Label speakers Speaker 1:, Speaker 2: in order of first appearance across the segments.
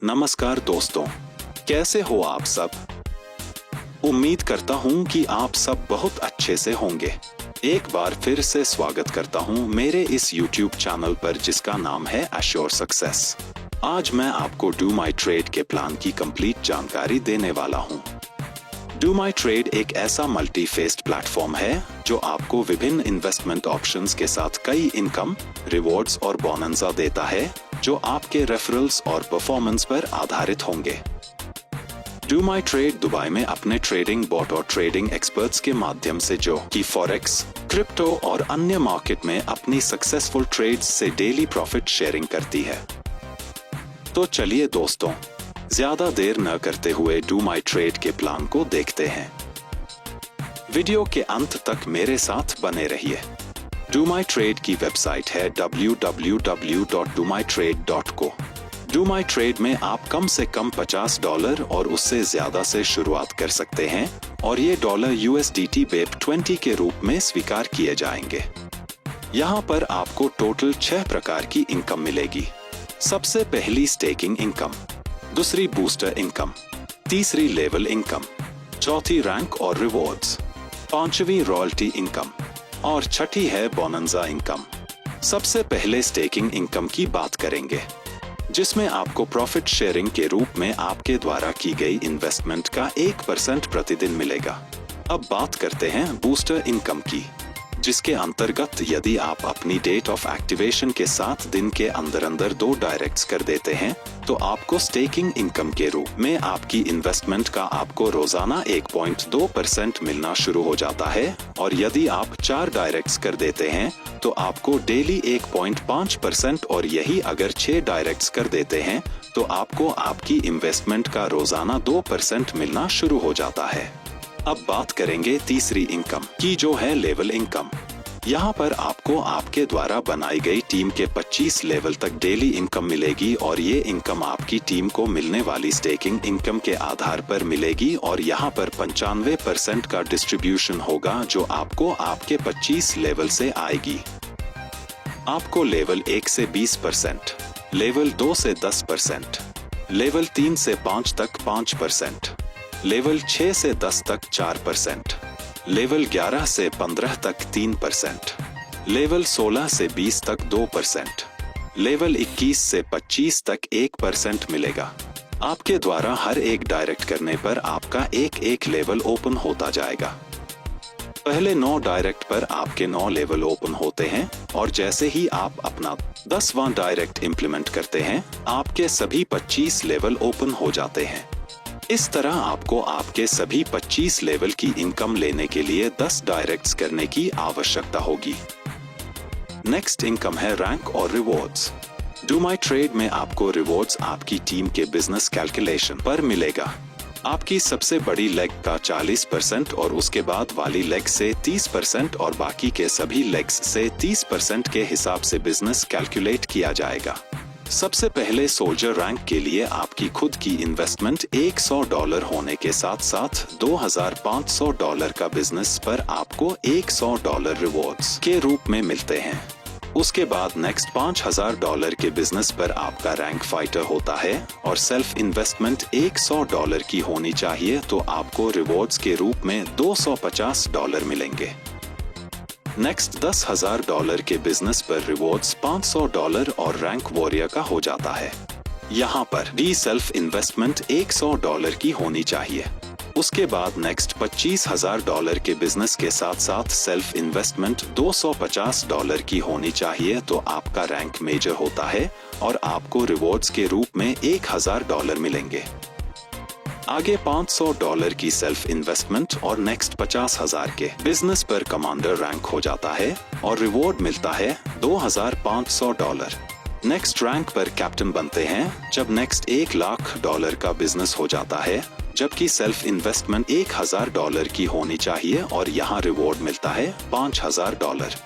Speaker 1: नमस्कार दोस्तों, कैसे हो आप सब? उम्मीद करता हूं कि आप सब बहुत अच्छे से होंगे। एक बार फिर से स्वागत करता हूं मेरे इस YouTube चैनल पर जिसका नाम है एश्योर सक्सेस। आज मैं आपको डू माई ट्रेड के प्लान की कंप्लीट जानकारी देने वाला हूं। डू माई ट्रेड एक ऐसा मल्टी फेस्ड प्लेटफॉर्म है जो आपको विभिन्न इन्वेस्टमेंट ऑप्शंस के साथ कई इनकम, रिवॉर्ड्स और बोनंजा देता है जो आपके रेफरल्स और परफॉर्मेंस पर आधारित होंगे। डू माई ट्रेड दुबई में अपने ट्रेडिंग बॉट और ट्रेडिंग एक्सपर्ट्स के माध्यम से जो कि फॉरेक्स, क्रिप्टो और अन्य मार्केट में अपनी सक्सेसफुल ट्रेड्स से डेली प्रॉफिट शेयरिंग करती है। तो चलिए दोस्तों, ज्यादा देर न करते हुए डू माई ट्रेड के प्लान को देखते हैं। वीडियो के अंत तक मेरे साथ बने रहिए। डू माई ट्रेड की वेबसाइट है www.domytrade.co। डू माई ट्रेड में आप कम से कम $50 और उससे ज्यादा से शुरुआत कर सकते हैं और ये $USDT BEP20 के रूप में स्वीकार किए जाएंगे। यहाँ पर आपको टोटल 6 प्रकार की इनकम मिलेगी। सबसे पहली स्टेकिंग इनकम, दूसरी बूस्टर इनकम, तीसरी लेवल इनकम, चौथी रैंक और रिवॉर्ड्स, पांचवी रॉयल्टी इनकम और छठी है बोनंजा इनकम। सबसे पहले स्टेकिंग इनकम की बात करेंगे, जिसमें आपको प्रॉफिट शेयरिंग के रूप में आपके द्वारा की गई इन्वेस्टमेंट का 1% प्रतिदिन मिलेगा। अब बात करते हैं बूस्टर इनकम की, जिसके अंतर्गत यदि आप अपनी डेट ऑफ एक्टिवेशन के 7 दिन के अंदर अंदर 2 डायरेक्ट्स कर देते हैं तो आपको स्टेकिंग इनकम के रूप में आपकी इन्वेस्टमेंट का आपको रोजाना 1.2% मिलना शुरू हो जाता है, और यदि आप 4 डायरेक्ट्स कर देते हैं तो आपको डेली 1.5%, और यही अगर 6 डायरेक्ट्स कर देते हैं तो आपको आपकी इन्वेस्टमेंट का रोजाना 2% मिलना शुरू हो जाता है। अब बात करेंगे तीसरी इनकम की, जो है लेवल इनकम। यहाँ पर आपको आपके द्वारा बनाई गई टीम के 25 लेवल तक डेली इनकम मिलेगी, और ये इनकम आपकी टीम को मिलने वाली स्टेकिंग इनकम के आधार पर मिलेगी, और यहाँ पर 95% का डिस्ट्रीब्यूशन होगा जो आपको आपके 25 लेवल से आएगी। आपको लेवल 1 से 20%, लेवल 2 से 10%, लेवल 3 से 5 तक 5%, लेवल 6 से 10 तक 4%, लेवल 11 से 15 तक 3%, लेवल 16 से 20 तक 2%, लेवल 21 से 25 तक 1% मिलेगा। आपके द्वारा हर एक डायरेक्ट करने पर आपका एक लेवल ओपन होता जाएगा। पहले 9 डायरेक्ट पर आपके 9 लेवल ओपन होते हैं, और जैसे ही आप अपना 10वां डायरेक्ट इंप्लीमेंट करते हैं आपके सभी 25 लेवल ओपन हो जाते हैं। इस तरह आपको आपके सभी 25 लेवल की इनकम लेने के लिए 10 डायरेक्ट्स करने की आवश्यकता होगी। नेक्स्ट इनकम है रैंक और रिवॉर्ड्स। डू माई ट्रेड में आपको रिवॉर्ड्स आपकी टीम के बिजनेस कैलकुलेशन पर मिलेगा। आपकी सबसे बड़ी लेग का 40% और उसके बाद वाली लेग से 30% और बाकी के सभी लेग्स से 30% के हिसाब से बिजनेस कैलकुलेट किया जाएगा। सबसे पहले सोल्जर रैंक के लिए आपकी खुद की इन्वेस्टमेंट $100 होने के साथ साथ $2500 का बिजनेस पर आपको $100 रिवॉर्ड्स के रूप में मिलते हैं। उसके बाद नेक्स्ट $5000 के बिजनेस पर आपका रैंक फाइटर होता है, और सेल्फ इन्वेस्टमेंट $100 की होनी चाहिए तो आपको रिवॉर्ड्स के रूप में $250 मिलेंगे। नेक्स्ट $10,000 के बिजनेस पर रिवॉर्ड्स $500 और रैंक वॉरियर का हो जाता है। यहाँ पर डी सेल्फ इन्वेस्टमेंट $100 की होनी चाहिए। उसके बाद नेक्स्ट $25,000 के बिजनेस के साथ साथ सेल्फ इन्वेस्टमेंट $250 की होनी चाहिए तो आपका रैंक मेजर होता है, और आपको रिवॉर्ड्स के रूप में $1,000 मिलेंगे। आगे $500 की सेल्फ इन्वेस्टमेंट और नेक्स्ट 50,000 के बिजनेस पर कमांडर रैंक हो जाता है, और रिवॉर्ड मिलता है $2,500। नेक्स्ट रैंक पर कैप्टन बनते हैं जब नेक्स्ट $1,00,000 का बिजनेस हो जाता है, जबकि सेल्फ इन्वेस्टमेंट $1,000 की होनी चाहिए, और यहाँ रिवॉर्ड मिलता है $5,000।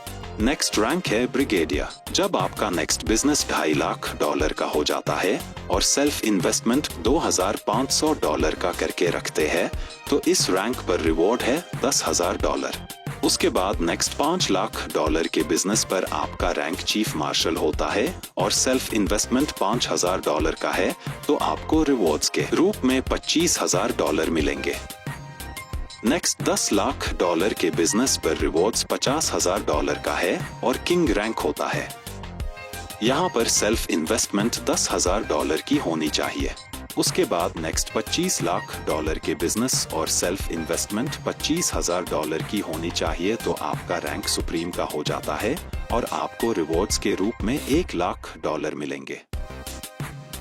Speaker 1: नेक्स्ट रैंक है ब्रिगेडियर, जब आपका नेक्स्ट बिजनेस $2,50,000 का हो जाता है और सेल्फ इन्वेस्टमेंट $2,500 का करके रखते हैं, तो इस रैंक पर रिवॉर्ड है $10,000। उसके बाद नेक्स्ट $5 लाख के बिजनेस पर आपका रैंक चीफ मार्शल होता है और सेल्फ इन्वेस्टमेंट $5,000 का है, तो आपको रिवॉर्ड्स के रूप में $25,000 मिलेंगे। नेक्स्ट $10 लाख के बिजनेस पर रिवॉर्ड्स $50,000 का है और किंग रैंक होता है। यहाँ पर सेल्फ इन्वेस्टमेंट $10,000 की होनी चाहिए। उसके बाद नेक्स्ट $25 लाख के बिजनेस और सेल्फ इन्वेस्टमेंट $25,000 की होनी चाहिए, तो आपका रैंक सुप्रीम का हो जाता है और आपको रिवॉर्ड्स के रूप में $1 लाख मिलेंगे।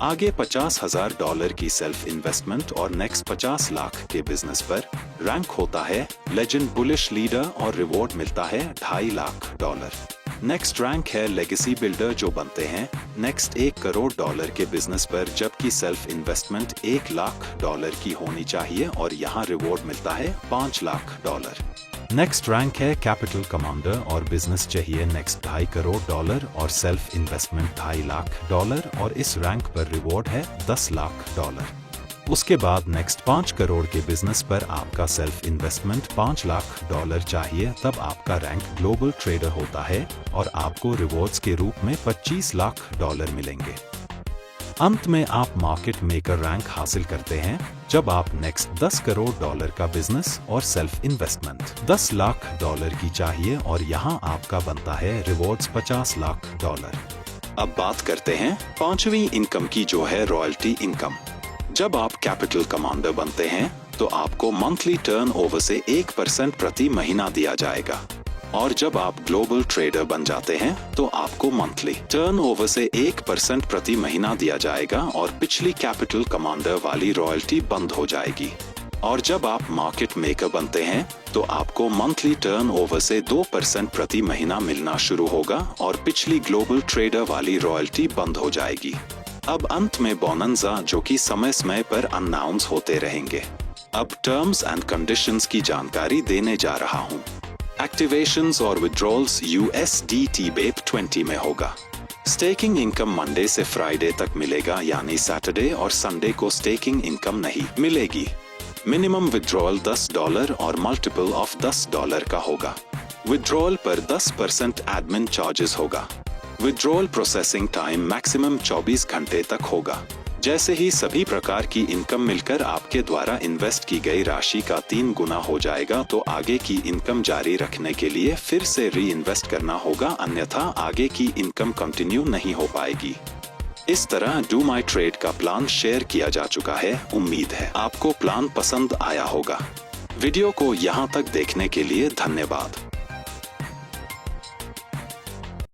Speaker 1: आगे $50,000 की सेल्फ इन्वेस्टमेंट और नेक्स्ट 50 लाख के बिजनेस पर रैंक होता है लेजेंड बुलिश लीडर और रिवॉर्ड मिलता है $2.5 लाख। नेक्स्ट रैंक है लेगेसी बिल्डर जो बनते हैं नेक्स्ट $1 करोड़ के बिजनेस पर, जबकि सेल्फ इन्वेस्टमेंट $1 लाख की होनी चाहिए और यहाँ रिवॉर्ड मिलता है $5 लाख। नेक्स्ट रैंक है कैपिटल कमांडर और बिजनेस चाहिए नेक्स्ट $2.5 करोड़ और सेल्फ इन्वेस्टमेंट $2.5 लाख और इस रैंक पर रिवॉर्ड है $10 लाख। उसके बाद नेक्स्ट 5 करोड़ के बिजनेस पर आपका सेल्फ इन्वेस्टमेंट $5 लाख चाहिए, तब आपका रैंक ग्लोबल ट्रेडर होता है और आपको रिवॉर्ड्स के रूप में $25 लाख मिलेंगे। अंत में आप मार्केट मेकर रैंक हासिल करते हैं जब आप नेक्स्ट $10 करोड़ का बिजनेस और सेल्फ इन्वेस्टमेंट $10 लाख की चाहिए और यहाँ आपका बनता है रिवॉर्ड्स $50 लाख। अब बात करते हैं 5वीं इनकम की, जो है रॉयल्टी इनकम। जब आप कैपिटल कमांडर बनते हैं तो आपको मंथली टर्नओवर से 1% प्रति महीना दिया जाएगा, और जब आप ग्लोबल ट्रेडर बन जाते हैं तो आपको मंथली टर्नओवर से 1% प्रति महीना दिया जाएगा और पिछली कैपिटल कमांडर वाली रॉयल्टी बंद हो जाएगी। और जब आप मार्केट मेकर बनते हैं तो आपको मंथली टर्नओवर से 2% प्रति महीना मिलना शुरू होगा और पिछली ग्लोबल ट्रेडर वाली रॉयल्टी बंद हो जाएगी। अब अंत में बोनंजा, जो कि समय समय पर अनाउंस होते रहेंगे। अब टर्म्स एंड कंडीशंस की जानकारी देने जा रहा हूँ। एक्टिवेशंस और विड्रॉल्स USDT BEP 20 में होगा। स्टेकिंग इनकम मंडे से फ्राइडे तक मिलेगा, यानी सैटरडे और संडे को स्टेकिंग इनकम नहीं मिलेगी। मिनिमम विड्रॉल $10 और मल्टीपल ऑफ $10 का होगा। विड्रॉल पर 10% एडमिन चार्जेस होगा। विड्रॉल प्रोसेसिंग टाइम मैक्सिमम 24 घंटे तक होगा। जैसे ही सभी प्रकार की इनकम मिलकर आपके द्वारा इन्वेस्ट की गई राशि का 3 गुना हो जाएगा, तो आगे की इनकम जारी रखने के लिए फिर से री इन्वेस्ट करना होगा, अन्यथा आगे की इनकम कंटिन्यू नहीं हो पाएगी। इस तरह डू माई ट्रेड का प्लान शेयर किया जा चुका है। उम्मीद है आपको प्लान पसंद आया होगा। वीडियो को यहाँ तक देखने के लिए धन्यवाद।